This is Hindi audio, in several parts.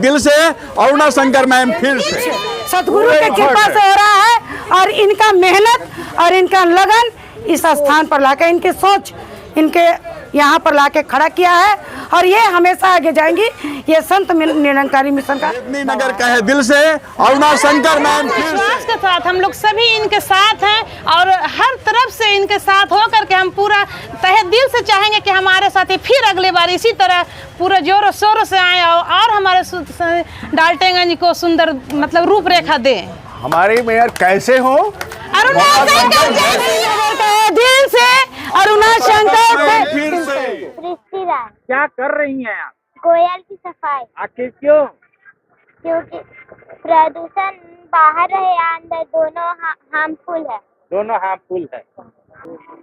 दिल से अरुणा शंकर मैम फिर से सतगुरु की कृपा से हो रहा है और इनका मेहनत और इनका लगन इस स्थान पर लाकर इनकी सोच इनके यहाँ पर लाके खड़ा किया है और ये हमेशा आगे जाएंगी। ये संत निरंकारी मिशन का नगर कहे दिल से अरुणा शंकर मैम फिर विश्वास के साथ हम लोग सभी इनके साथ हैं और हर तरफ से इनके साथ हो करके हम पूरा तहे दिल से चाहेंगे कि हमारे साथी फिर अगली बार इसी तरह पूरे जोरों शोरों से आए और हमारे डाल्टनगंज को सुंदर मतलब रूपरेखा दें। हमारे मेयर कैसे हो? अरुणा शंकर दिल से अरुणा शंकर फिर से सृष्टि राय। क्या कर रही हैं आप? कोयल की सफाई। आखिर क्यों? क्योंकि प्रदूषण बाहर है या अंदर दोनों हार्मफुल है। दोनों हार्मफुल है।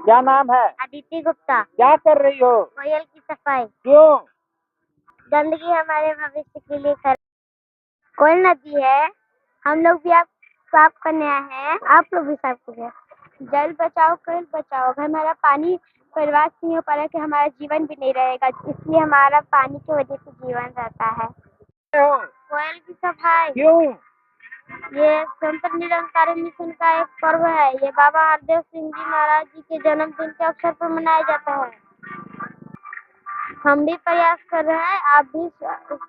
क्या नाम है? अदिति गुप्ता। क्या कर रही हो? कोयल की सफाई। क्यों? गंदगी हमारे भविष्य के लिए कर। कोयल नदी है, हम लोग भी आप साफ करने आए हैं, आप लोग भी साफ करिए। जल बचाओ कोयल बचाओ। अगर हमारा पानी बर्बाद नहीं हो पा रहा कि हमारा जीवन भी नहीं रहेगा, इसलिए हमारा पानी की वजह से जीवन रहता है। कोयल की सफाई। क्यों? ये संत निरंकारी मिशन का एक पर्व है। ये बाबा हरदेव सिंह जी महाराज जी के जन्मदिन के अवसर पर मनाया जाता है। हम भी प्रयास कर रहे हैं, आप भी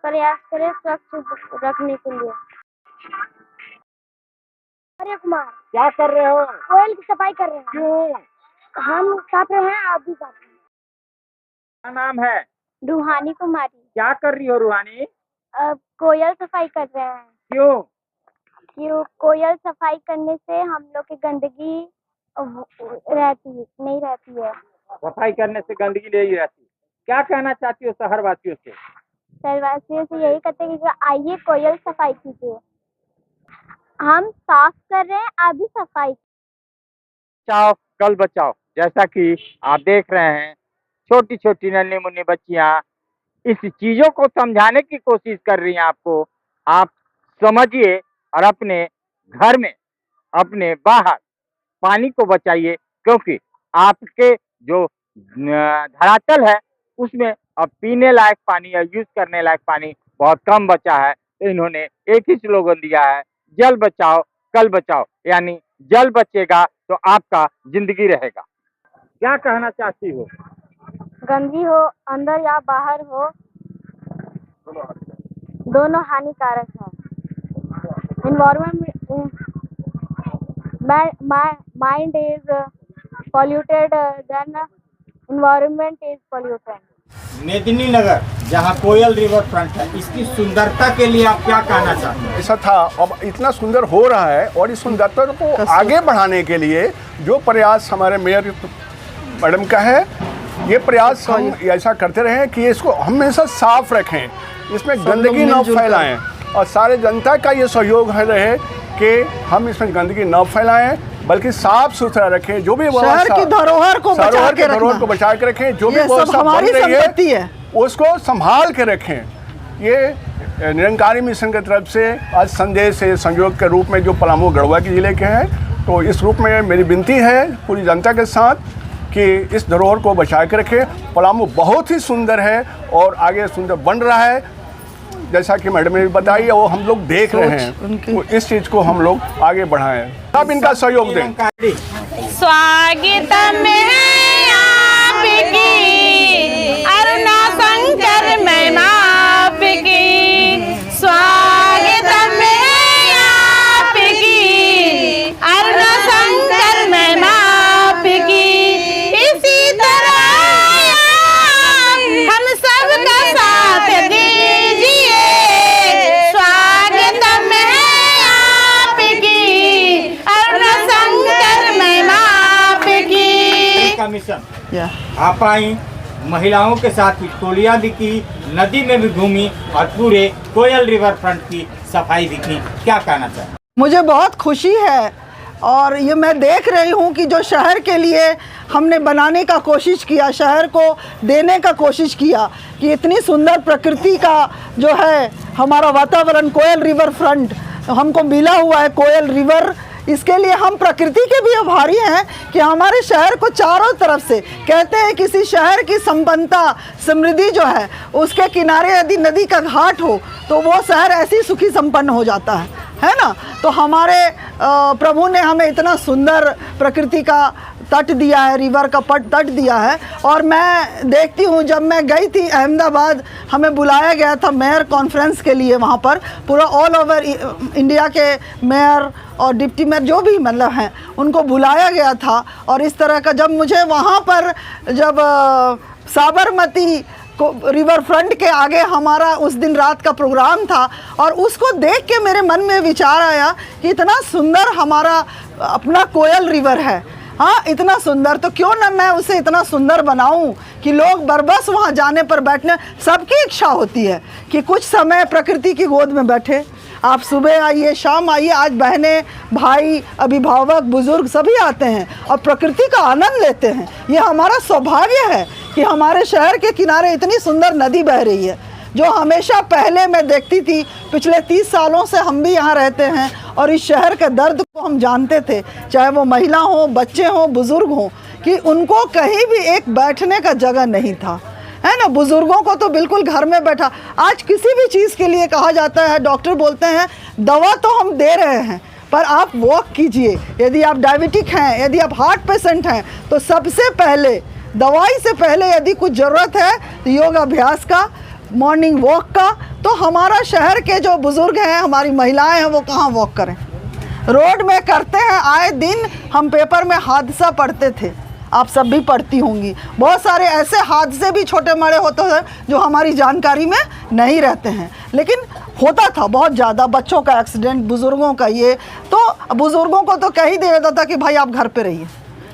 प्रयास करें स्वच्छ रखने के लिए। अरे कुमार, क्या कर रहे हो? कोयल की सफाई कर रहे हैं। क्यों? हम साफ रहे हैं, आप भी साफ रहे हैं। क्या नाम है? रूहानी कुमारी। क्या कर रही हो रूहानी? कोयल सफाई कर रहे हैं। क्यों? क्यों? कोयल सफाई करने से हम लोग की गंदगी नहीं रहती है। सफाई करने से गंदगी नहीं रहती। क्या कहना चाहती हो शहर वासियों से? शहरवासियों से यही कहते हैं कि आइए कोयल सफाई कीजिए। हम साफ कर रहे हैं, आप भी सफाई। बचाओ कल बचाओ। जैसा कि आप देख रहे हैं छोटी छोटी नन्ही मुन्नी बच्चियां इस चीजों को समझाने की कोशिश कर रही हैं आपको। आप समझिए और अपने घर में अपने बाहर पानी को बचाइए, क्योंकि आपके जो धरातल है उसमें अब पीने लायक पानी या यूज करने लायक पानी बहुत कम बचा है। तो इन्होंने एक ही स्लोगन दिया है, जल बचाओ कल बचाओ, यानी जल बचेगा तो आपका जिंदगी रहेगा। क्या कहना चाहती हो? गंदगी हो अंदर या बाहर हो, दोनों हानिकारक है। Environment, mind is polluted, then environment is polluted. मेदिनी नगर जहाँ कोयल रिवर फ्रंट है, इसकी सुंदरता के लिए आप क्या कहना चाहते हैं? ऐसा था, अब इतना सुंदर हो रहा है और इस सुंदरता को आगे बढ़ाने के लिए जो प्रयास हमारे मेयर मैडम का है, ये प्रयास हम ऐसा करते रहे कि इसको हमेशा साफ रखें, इसमें गंदगी न फैलाएं और सारे जनता का ये सहयोग रहे कि हम इसमें गंदगी न फैलाएं बल्कि साफ सुथरा रखें। जो भी शहर की धरोहर को बचा के रखें, जो भी व्यवस्था बन रही है उसको संभाल के रखें। ये निरंकारी मिशन की तरफ से आज संदेश है संयोग के रूप में जो पलामू गढ़वा के ज़िले के हैं, तो इस रूप में मेरी विनती है पूरी जनता के साथ कि इस धरोहर को बचा के रखें। पलामू बहुत ही सुंदर है और आगे सुंदर बन रहा है, जैसा कि मैडम ने बताई है, वो हम लोग देख रहे हैं। तो इस चीज़ को हम लोग आगे बढ़ाएं, सब इनका सहयोग दें। स्वागत में आपकी अरुणा शंकर मैम आपकी, स्वागत में आपकी अरुणा शंकर मैम आपकी। इसी तरह हम सबका साथ दीजिए, स्वागत में आपकी अरुणा शंकर मैम आपकी। का मिशन आप आई, महिलाओं के साथ टोलियां दिखी, नदी में भी घूमी और पूरे कोयल रिवर फ्रंट की सफाई दिखी। क्या कहना चाहिए? मुझे बहुत खुशी है और ये मैं देख रही हूँ कि जो शहर के लिए हमने बनाने का कोशिश किया, शहर को देने का कोशिश किया, कि इतनी सुंदर प्रकृति का जो है हमारा वातावरण कोयल रिवर फ्रंट हमको मिला हुआ है। कोयल रिवर इसके लिए हम प्रकृति के भी आभारी हैं कि हमारे शहर को चारों तरफ से, कहते हैं किसी शहर की संपन्नता समृद्धि जो है उसके किनारे यदि नदी का घाट हो तो वो शहर ऐसी सुखी संपन्न हो जाता है ना। तो हमारे प्रभु ने हमें इतना सुंदर प्रकृति का तट दिया है, रिवर का तट दिया है। और मैं देखती हूँ, जब मैं गई थी अहमदाबाद, हमें बुलाया गया था मेयर कॉन्फ्रेंस के लिए, वहाँ पर पूरा ऑल ओवर इंडिया के मेयर और डिप्टी मेयर जो भी मतलब हैं उनको बुलाया गया था। और इस तरह का जब मुझे वहाँ पर जब साबरमती को रिवर फ्रंट के आगे हमारा उस दिन रात का प्रोग्राम था और उसको देख के मेरे मन में विचार आया कि इतना सुंदर हमारा अपना कोयल रिवर है, हाँ इतना सुंदर, तो क्यों ना मैं उसे इतना सुंदर बनाऊं कि लोग बरबस वहाँ जाने पर बैठने, सबकी इच्छा होती है कि कुछ समय प्रकृति की गोद में बैठे। आप सुबह आइए, शाम आइए, आज बहनें, भाई, अभिभावक, बुजुर्ग सभी आते हैं और प्रकृति का आनंद लेते हैं। ये हमारा सौभाग्य है कि हमारे शहर के किनारे इतनी सुंदर नदी बह रही है, जो हमेशा पहले मैं देखती थी। पिछले 30 सालों से हम भी यहाँ रहते हैं और इस शहर के दर्द को हम जानते थे, चाहे वो महिला हो, बच्चे हों, बुजुर्ग हों, कि उनको कहीं भी एक बैठने का जगह नहीं था, है ना। बुजुर्गों को तो बिल्कुल घर में बैठा, आज किसी भी चीज़ के लिए कहा जाता है, डॉक्टर बोलते हैं दवा तो हम दे रहे हैं पर आप वॉक कीजिए। यदि आप डायबिटिक हैं, यदि आप हार्ट पेशेंट हैं, तो सबसे पहले दवाई से पहले यदि कुछ ज़रूरत है तो योग अभ्यास का, मॉर्निंग वॉक का। तो हमारा शहर के जो बुज़ुर्ग हैं, हमारी महिलाएं हैं, वो कहाँ वॉक करें, रोड में करते हैं। आए दिन हम पेपर में हादसा पढ़ते थे, आप सब भी पढ़ती होंगी, बहुत सारे ऐसे हादसे भी छोटे बड़े होते हैं जो हमारी जानकारी में नहीं रहते हैं, लेकिन होता था बहुत ज़्यादा। बच्चों का एक्सीडेंट, बुज़ुर्गों का ये, तो बुज़ुर्गों को तो कह ही दिया जाता था कि भाई आप घर पे रहिए,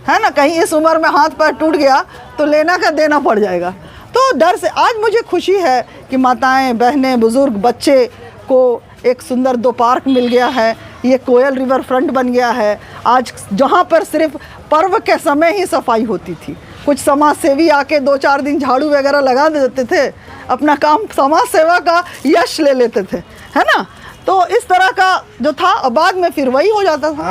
है ना, कहीं इस उम्र में हाथ पैर टूट गया तो लेना का देना पड़ जाएगा। तो डर से आज मुझे खुशी है कि माताएं, बहनें, बुज़ुर्ग, बच्चे को एक सुंदर 2 पार्क मिल गया है, ये कोयल रिवर फ्रंट बन गया है। आज जहाँ पर सिर्फ पर्व के समय ही सफाई होती थी, कुछ समाज सेवी आके 2-4 दिन झाड़ू वगैरह लगा देते थे, अपना काम समाज सेवा का यश ले लेते थे, है ना। तो इस तरह का जो था, बाद में फिर वही हो जाता था।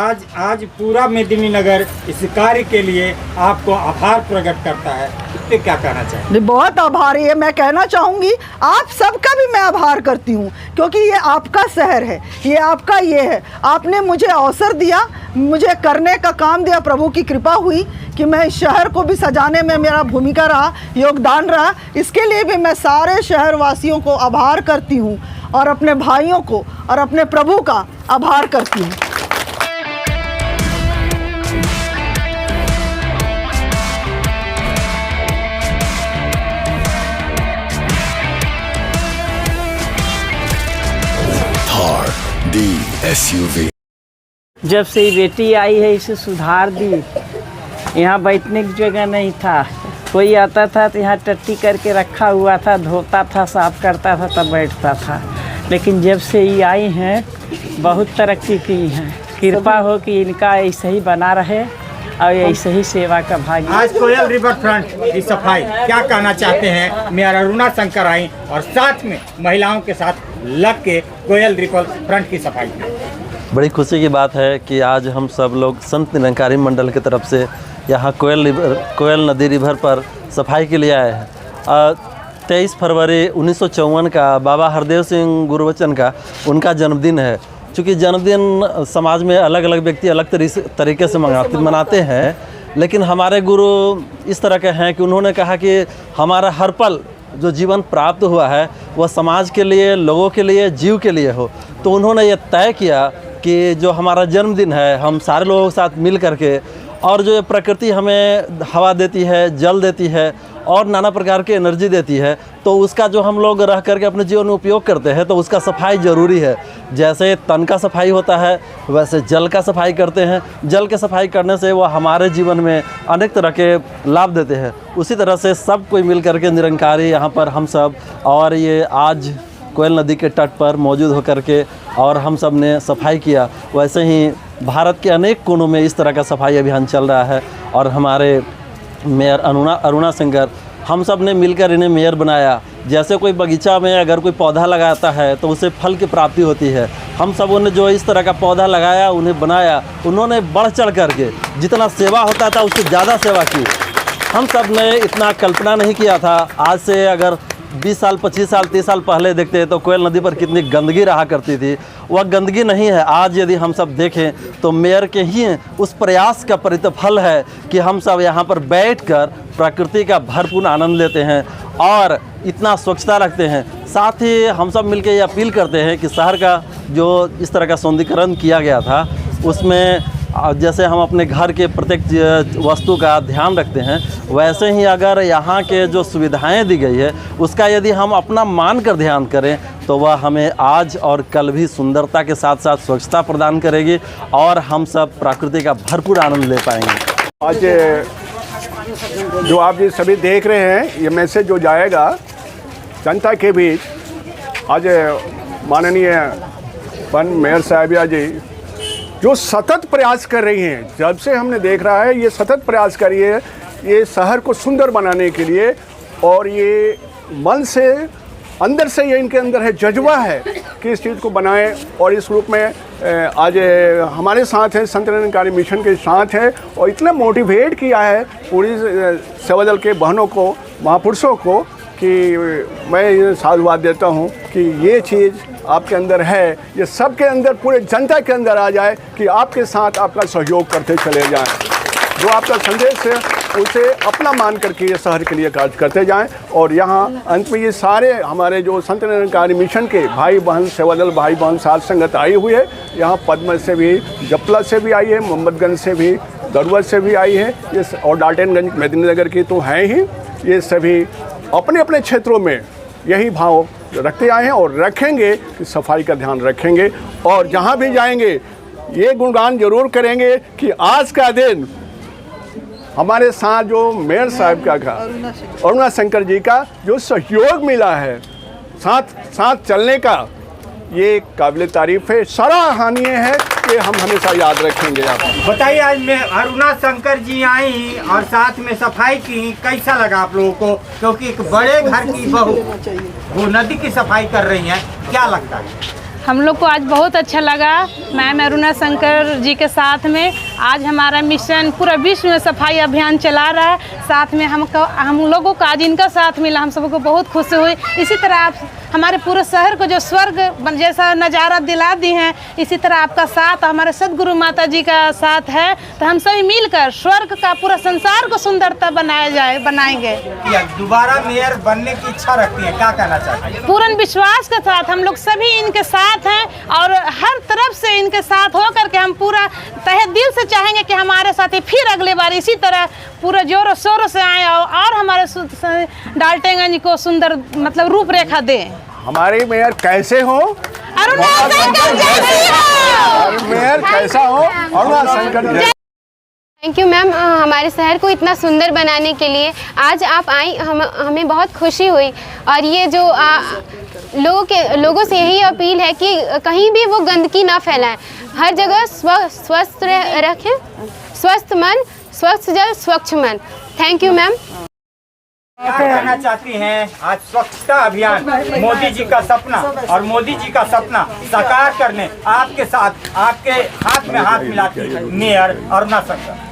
आज पूरा मेदिनीनगर इस कार्य के लिए आपको आभार प्रकट करता है, इससे क्या कहना चाहिए? बहुत आभारी है, मैं कहना चाहूँगी आप सबका भी मैं आभार करती हूँ, क्योंकि ये आपका शहर है, ये आपका ये है। आपने मुझे अवसर दिया, मुझे करने का काम दिया, प्रभु की कृपा हुई कि मैं इस शहर को भी सजाने में मेरा भूमिका रहा, योगदान रहा। इसके लिए भी मैं सारे शहरवासियों को आभार करती हूँ और अपने भाइयों को और अपने प्रभु का आभार करती हूँ। Thar SUV। जब से ये बेटी आई है इसे सुधार दी। यहाँ बैठने की जगह नहीं था, कोई आता था तो यहाँ टट्टी करके रखा हुआ था, धोता था, साफ करता था, तब बैठता था। लेकिन जब से ये आई हैं बहुत तरक्की की हैं। कृपा हो कि इनका ऐसे ही बना रहे और ऐसे ही सेवा का भाग। आज कोयल रिवर फ्रंट की सफाई क्या कहना चाहते हैं? मेयर अरुणा शंकर आई और साथ में महिलाओं के साथ लग के कोयल रिवर फ्रंट की सफाई की। बड़ी खुशी की बात है कि आज हम सब लोग संत निरंकारी मंडल की तरफ से यहाँ कोयल नदी रिवर पर सफाई के लिए आए हैं। 23 फरवरी 1954 का बाबा हरदेव सिंह गुरुवचन का उनका जन्मदिन है। चूँकि जन्मदिन समाज में अलग अलग व्यक्ति अलग तरीके से मनाते हैं, लेकिन हमारे गुरु इस तरह के हैं कि उन्होंने कहा कि हमारा हर पल जो जीवन प्राप्त हुआ है वह समाज के लिए, लोगों के लिए, जीव के लिए हो। तो उन्होंने ये तय किया कि जो हमारा जन्मदिन है हम सारे लोगों के साथ मिल करके, और जो प्रकृति हमें हवा देती है, जल देती है और नाना प्रकार की एनर्जी देती है, तो उसका जो हम लोग रह करके अपने जीवन में उपयोग करते हैं, तो उसका सफाई ज़रूरी है। जैसे तन का सफाई होता है वैसे जल का सफाई करते हैं। जल के सफाई करने से वो हमारे जीवन में अनेक तरह के लाभ देते हैं। उसी तरह से सब कोई मिल करके निरंकारी यहाँ पर हम सब, और ये आज कोयल नदी के तट पर मौजूद होकर के और हम सब ने सफाई किया। वैसे ही भारत के अनेक कोनों में इस तरह का सफाई अभियान चल रहा है और हमारे मेयर अरुणा शंकर हम सब ने मिलकर इन्हें मेयर बनाया। जैसे कोई बगीचा में अगर कोई पौधा लगाता है तो उसे फल की प्राप्ति होती है। हम सबों ने जो इस तरह का पौधा लगाया, उन्हें बनाया, उन्होंने बढ़ चढ़ करके जितना सेवा होता था उससे ज़्यादा सेवा की। हम सब ने इतना कल्पना नहीं किया था। आज से अगर 20 साल, 25 साल, 30 साल पहले देखते तो कोयल नदी पर कितनी गंदगी रहा करती थी, वह गंदगी नहीं है। आज यदि हम सब देखें तो मेयर के ही उस प्रयास का प्रतिफल है कि हम सब यहाँ पर बैठकर प्रकृति का भरपूर आनंद लेते हैं और इतना स्वच्छता रखते हैं। साथ ही हम सब मिलकर ये अपील करते हैं कि शहर का जो इस तरह का सौंदर्यीकरण किया गया था, उसमें जैसे हम अपने घर के प्रत्येक वस्तु का ध्यान रखते हैं, वैसे ही अगर यहाँ के जो सुविधाएं दी गई है उसका यदि हम अपना मान कर ध्यान करें तो वह हमें आज और कल भी सुंदरता के साथ साथ स्वच्छता प्रदान करेगी और हम सब प्रकृति का भरपूर आनंद ले पाएंगे। आज जो आप ये सभी देख रहे हैं, ये मैसेज जो जाएगा जनता के बीच, आज माननीय वन मेयर साहिबा जी जो सतत प्रयास कर रही हैं, जब से हमने देख रहा है ये सतत प्रयास कर रही है ये शहर को सुंदर बनाने के लिए, और ये मन से अंदर से ये इनके अंदर है, जज्बा है कि इस चीज़ को बनाएं। और इस रूप में आज हमारे साथ है, संत निरंकारी मिशन के साथ है, और इतना मोटिवेट किया है पूरी सेवा दल के बहनों को, महापुरुषों को, कि मैं ये साधुवाद देता हूँ कि ये चीज़ आपके अंदर है, ये सबके अंदर, पूरे जनता के अंदर आ जाए कि आपके साथ आपका सहयोग करते चले जाएं। जो आपका संदेश है उसे अपना मान करके ये शहर के लिए कार्य करते जाएं। और यहाँ अंत में ये सारे हमारे जो संत निरंकारी मिशन के भाई बहन, सेवा दल भाई बहन साथ संगत आई हुई है। यहाँ पद्म से भी, जपला से भी आई है, मोहम्मदगंज से भी, दरुआ से भी आई है, ये और डाल्टनगंज मेदिनीनगर की तो हैं ही। ये सभी अपने अपने क्षेत्रों में यही भाव रखते आए हैं और रखेंगे कि सफाई का ध्यान रखेंगे, और जहाँ भी जाएंगे ये गुणगान जरूर करेंगे कि आज का दिन हमारे साथ जो मेयर साहब का अरुणा शंकर जी का जो सहयोग मिला है, साथ चलने का, ये काबिल तारीफ है, सराहनीय है कि हम हमेशा याद रखेंगे। आप बताइए, आज में अरुणा शंकर जी आई और साथ में सफाई की, कैसा लगा आप लोगों को? क्योंकि एक बड़े घर की बहू वो नदी की सफाई कर रही हैं, क्या लगता है? हम लोग को आज बहुत अच्छा लगा मैम अरुणा शंकर जी के साथ में। आज हमारा मिशन पूरा विश्व में सफाई अभियान चला रहा है, साथ में हम लोगों को आज इनका साथ मिला, हम सबको बहुत खुशी हुई। इसी तरह आप हमारे पूरे शहर को जो स्वर्ग जैसा नज़ारा दिला दी हैं, इसी तरह आपका साथ, हमारे सदगुरु माता जी का साथ है, तो हम सभी मिलकर स्वर्ग का पूरा संसार को सुंदरता बनाएंगे। दोबारा मेयर बनने की इच्छा रखती है, क्या कहना चाहते हैं? पूर्ण विश्वास के साथ हम लोग सभी इनके साथ हैं और हर तरफ से इनके साथ हो करके हम पूरा तहे दिल से चाहेंगे कि हमारे साथी फिर अगली बार इसी तरह पूरा जोरों शोरों से आए और हमारे डाल्टनगंज को सुंदर मतलब रूपरेखा दें। हमारे मेयर कैसे हो? अरुणा शंकर जय हो। मेयर कैसा हो? अरुणा शंकर जय। थैंक यू मैम, हमारे शहर को इतना सुंदर बनाने के लिए आज आप आई, हमें बहुत खुशी हुई। और ये जो लोगों से यही अपील है कि कहीं भी वो गंदगी ना फैलाएं, हर जगह स्वस्थ रखें, स्वस्थ मन, स्वच्छ जल, स्वच्छ मन। Thank you ma'am. क्या कहना चाहती हैं? आज स्वच्छता अभियान मोदी जी का सपना, और मोदी जी का सपना साकार करने आपके साथ, आपके हाथ में हाथ मिलाती मेयर अरुणा शंकर।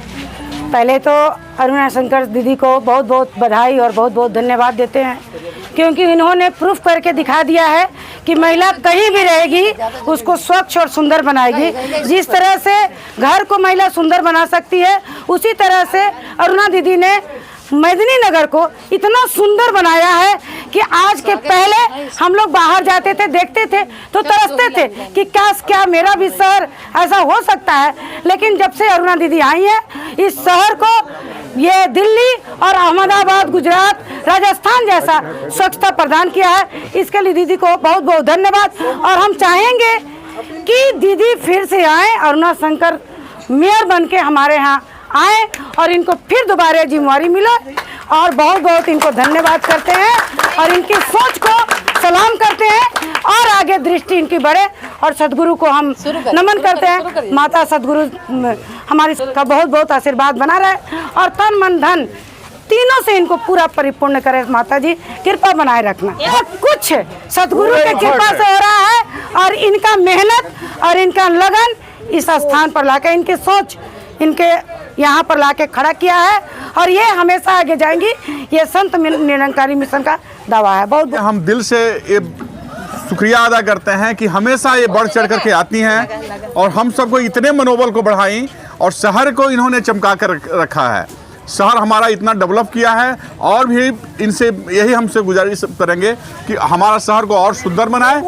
पहले तो अरुणा शंकर दीदी को बहुत बहुत बधाई और बहुत बहुत धन्यवाद देते हैं, क्योंकि इन्होंने प्रूफ करके दिखा दिया है कि महिला कहीं भी रहेगी उसको स्वच्छ और सुंदर बनाएगी। जिस तरह से घर को महिला सुंदर बना सकती है, उसी तरह से अरुणा दीदी ने मेदिनीनगर को इतना सुंदर बनाया है कि आज के पहले हम लोग बाहर जाते थे, देखते थे तो तरसते थे कि क्या मेरा भी शहर ऐसा हो सकता है। लेकिन जब से अरुणा दीदी आई है, इस शहर को ये दिल्ली और अहमदाबाद, गुजरात, राजस्थान जैसा स्वच्छता प्रदान किया है। इसके लिए दीदी को बहुत बहुत धन्यवाद। और हम चाहेंगे कि दीदी फिर से आए, अरुणा शंकर मेयर बन के हमारे यहाँ आए और इनको फिर दोबारा जिम्मेवारी मिले। और बहुत बहुत इनको धन्यवाद करते हैं और इनकी सोच को सलाम करते हैं और आगे दृष्टि इनकी बढ़े। और सदगुरु को हम नमन करते हैं। माता सदगुरु हमारी का बहुत बहुत आशीर्वाद बना रहे और तन मन धन तीनों से इनको पूरा परिपूर्ण करे माता जी, कृपा बनाए रखना। सब कुछ सतगुरु के कृपा से हो रहा है और इनका मेहनत और इनका लगन इस स्थान पर लाके, इनकी सोच इनके यहाँ पर लाके खड़ा किया है और ये हमेशा आगे जाएंगी। ये संत निरंकारी मिशन का दावा है। बहुत हम दिल से ये शुक्रिया अदा करते हैं कि हमेशा ये बढ़ चढ़ करके आती हैं और हम सबको इतने मनोबल को बढ़ाई और शहर को इन्होंने चमका कर रखा है। शहर हमारा इतना डेवलप किया है और भी इनसे यही हमसे गुजारिश करेंगे कि हमारा शहर को और सुंदर बनाए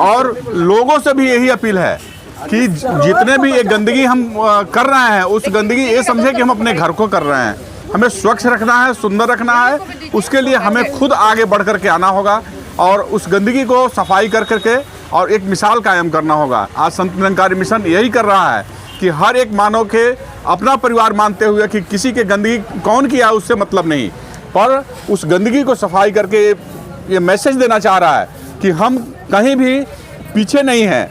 और लोगों से भी यही अपील है कि जितने भी ये गंदगी हम कर रहे हैं उस गंदगी ये समझे कि हम अपने घर को कर रहे हैं। हमें स्वच्छ रखना है, सुंदर रखना है, उसके लिए हमें खुद आगे बढ़ करके आना होगा और उस गंदगी को सफाई कर करके और एक मिसाल कायम करना होगा। आज संत निरंकारी मिशन यही कर रहा है कि हर एक मानव के अपना परिवार मानते हुए कि किसी के गंदगी कौन किया उससे मतलब नहीं, पर उस गंदगी को सफाई करके ये मैसेज देना चाह रहा है कि हम कहीं भी पीछे नहीं हैं।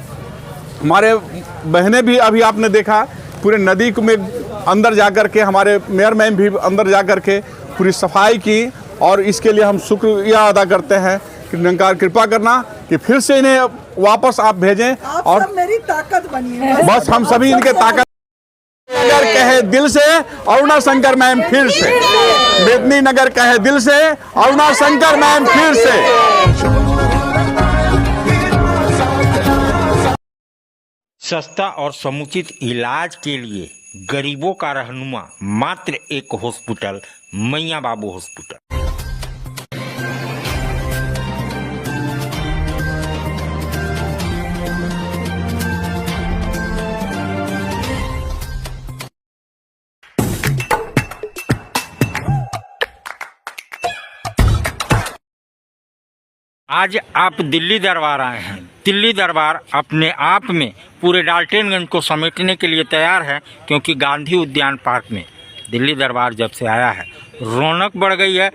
हमारे बहनें भी अभी आपने देखा पूरे नदी में अंदर जा कर के, हमारे मेयर मैम भी अंदर जा कर के पूरी सफाई की और इसके लिए हम शुक्रिया अदा करते हैं कि निरंकार कृपा करना कि फिर से इन्हें वापस आप भेजें और मेरी ताकत बनी है। बस हम सभी इनके ताकत नगर कहे दिल से अरुणा शंकर मैम फिर से, मेदिनी नगर कहे दिल से अरुणा शंकर मैम फिर से। सस्ता और समुचित इलाज के लिए गरीबों का रहनुमा मात्र एक हॉस्पिटल, मैया बाबू हॉस्पिटल। आज आप दिल्ली दरबार आए हैं। दिल्ली दरबार अपने आप में पूरे डाल्टनगंज को समेटने के लिए तैयार है, क्योंकि गांधी उद्यान पार्क में दिल्ली दरबार जब से आया है रौनक बढ़ गई है।